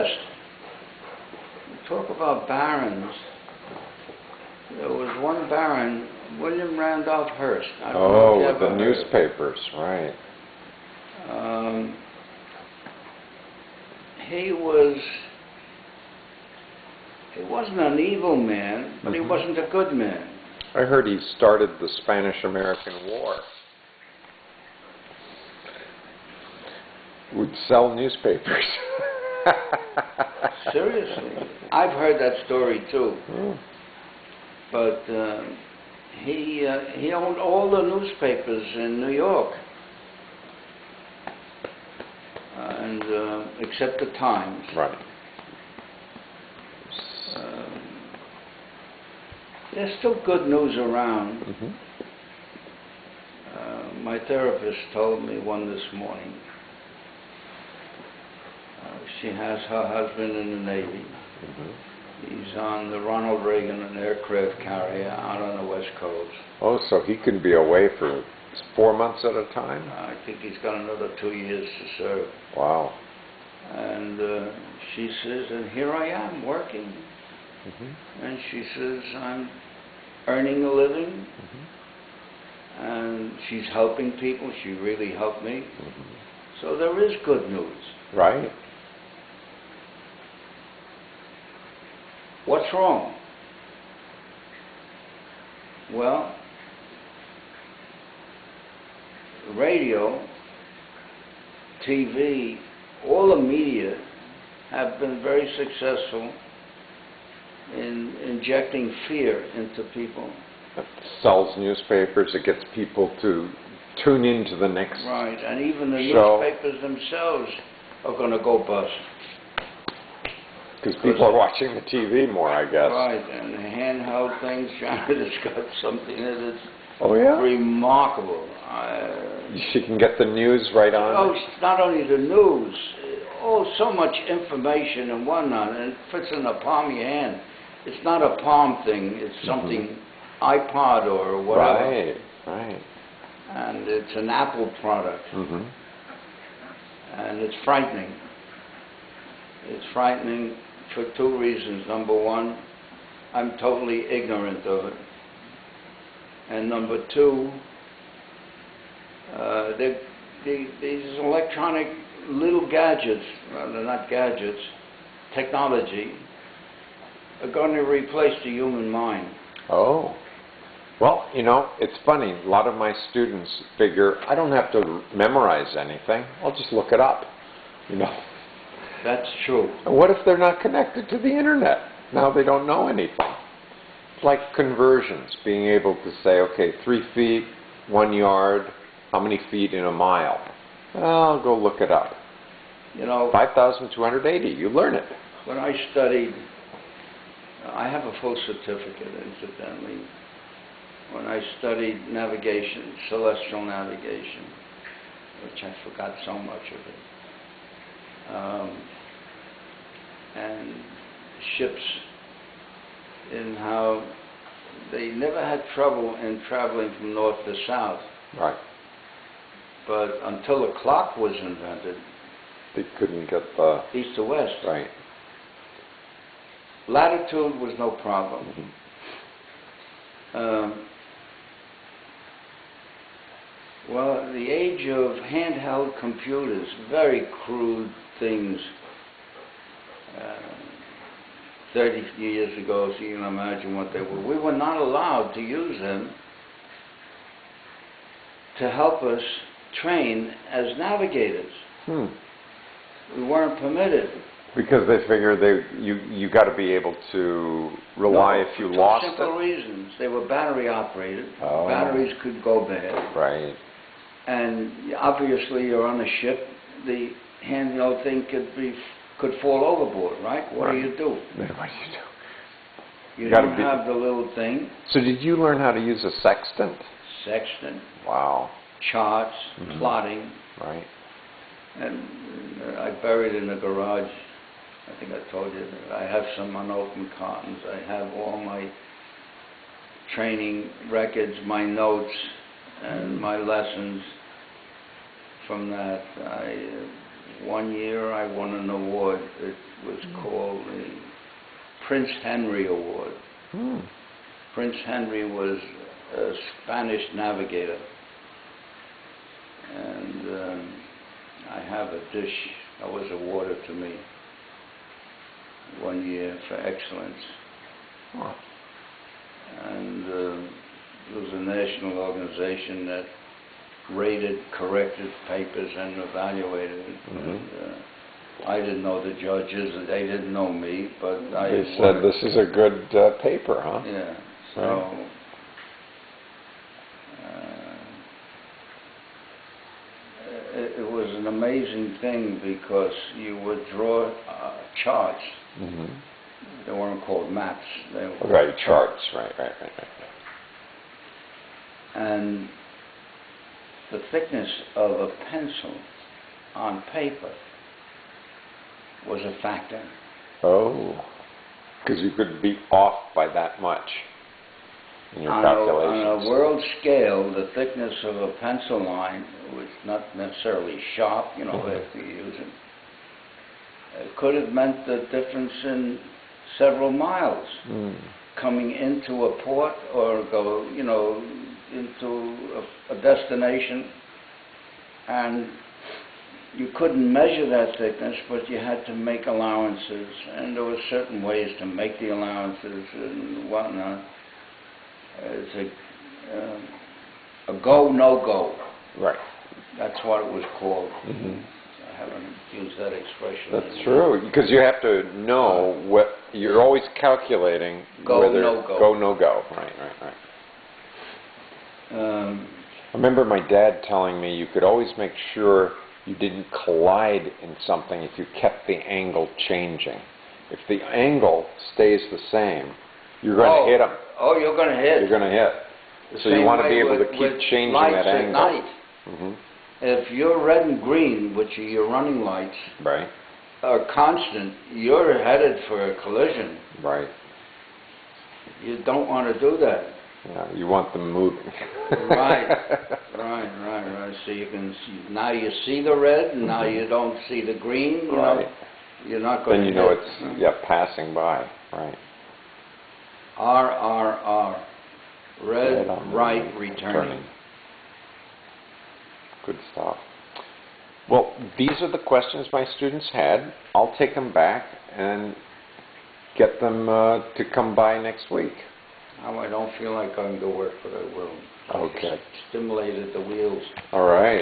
West. Talk about barons. There was one baron, William Randolph Hearst. I don't know if you with ever the heard of newspapers, right. him. He wasn't an evil man, but he wasn't a good man. I heard he started the Spanish-American War. Would sell newspapers. Seriously. I've heard that story too. But he owned all the newspapers in New York. And except the Times. Right. There's still good news around. My therapist told me one this morning. She has her husband in the Navy. He's on the Ronald Reagan, an aircraft carrier out on the West Coast. Oh, so he can be away for 4 months at a time? I think he's got another 2 years to serve. Wow. And she says, and here I am working. And she says, I'm earning a living. And she's helping people. She really helped me. So there is good news. Right. What's wrong? Well, radio, TV, all the media have been very successful in injecting fear into people. It sells newspapers. It gets people to tune into the next Right, and even the show. newspapers themselves are going to go bust. Because people are watching the TV more, I guess. Right, and the handheld things, Janet has got something that is remarkable. She can get the news right on. Oh, it's not only the news, so much information and whatnot, and it fits in the palm of your hand. It's not a palm thing, it's something iPod or whatever. Right, right. And it's an Apple product. And it's frightening. It's frightening for two reasons. Number one, I'm totally ignorant of it. And number two, these electronic little gadgets, well, they're not gadgets, technology, are going to replace the human mind. Oh. Well, you know, it's funny. A lot of my students figure, I don't have to memorize anything. I'll just look it up, you know. That's true. And what if they're not connected to the internet? Now they don't know anything. It's like conversions, being able to say, okay, 3 feet, 1 yard, how many feet in a mile? I'll go look it up. You know, 5,280, you learn it. when I studied, I have a full certificate, incidentally, when I studied navigation, celestial navigation, which I forgot so much of it, and ships, in how they never had trouble in traveling from north to south. Right. But until the clock was invented, They couldn't get the... east to west. Right. Latitude was no problem. Well, the age of handheld computers, very crude things, 30 years ago, so you can imagine what they were. We were not allowed to use them to help us train as navigators. We weren't permitted. Because they figure you got to be able to rely if you lost it. For simple reasons. They were battery operated. Oh. Batteries could go bad. Right. And obviously you're on a ship, the handheld thing could fall overboard, right? What do you do? What do you do? You don't have the little thing. So did you learn how to use a sextant? Sextant. Wow. Charts, plotting. Right. And I buried in the garage, I think I told you, that I have some unopened cartons. I have all my training records, my notes, and my lessons from that. one year I won an award. It was called the Prince Henry Award. Hmm. Prince Henry was a Spanish navigator, and I have a dish that was awarded to me one year for excellence. Huh. And it was a national organization that rated, corrected papers, and evaluated it. Mm-hmm. And, I didn't know the judges, and they didn't know me, but I... They said, this is a good paper, huh? Yeah, so... Right. It was an amazing thing because you would draw charts. Mm-hmm. They weren't called maps. They were Right, charts. Right. And the thickness of a pencil on paper was a factor. Oh, because you could be off by that much in your calculations. On a world scale, the thickness of a pencil line was not necessarily sharp, you know, if you use it. It could have meant the difference in several miles coming into a port or go, you know, into a destination, and you couldn't measure that thickness, but you had to make allowances, and there were certain ways to make the allowances and whatnot. It's a go, no-go. Right. That's what it was called. Mm-hmm. I haven't used that expression. That's true, because you have to know what you're always calculating. Go, whether no-go. Go, no-go. Right. I remember my dad telling me you could always make sure you didn't collide in something if you kept the angle changing. If the angle stays the same, you're going to hit them. Oh, you're going to hit. You're going to hit. So you want to be able to keep changing that angle. Lights at Mm-hmm. night. If your red and green, which are your running lights, Right. are constant, you're headed for a collision. Right. You don't want to do that. Yeah, you want them moving. Right. So you can see, now you see the red, and now you don't see the green. You know, you're not going to. Then you know it's passing by. Right. R. Red, right, returning. Good stuff. Well, these are the questions my students had. I'll take them back and get them to come by next week. Now I don't feel like going to work, but I will. Okay. Stimulated the wheels. All right.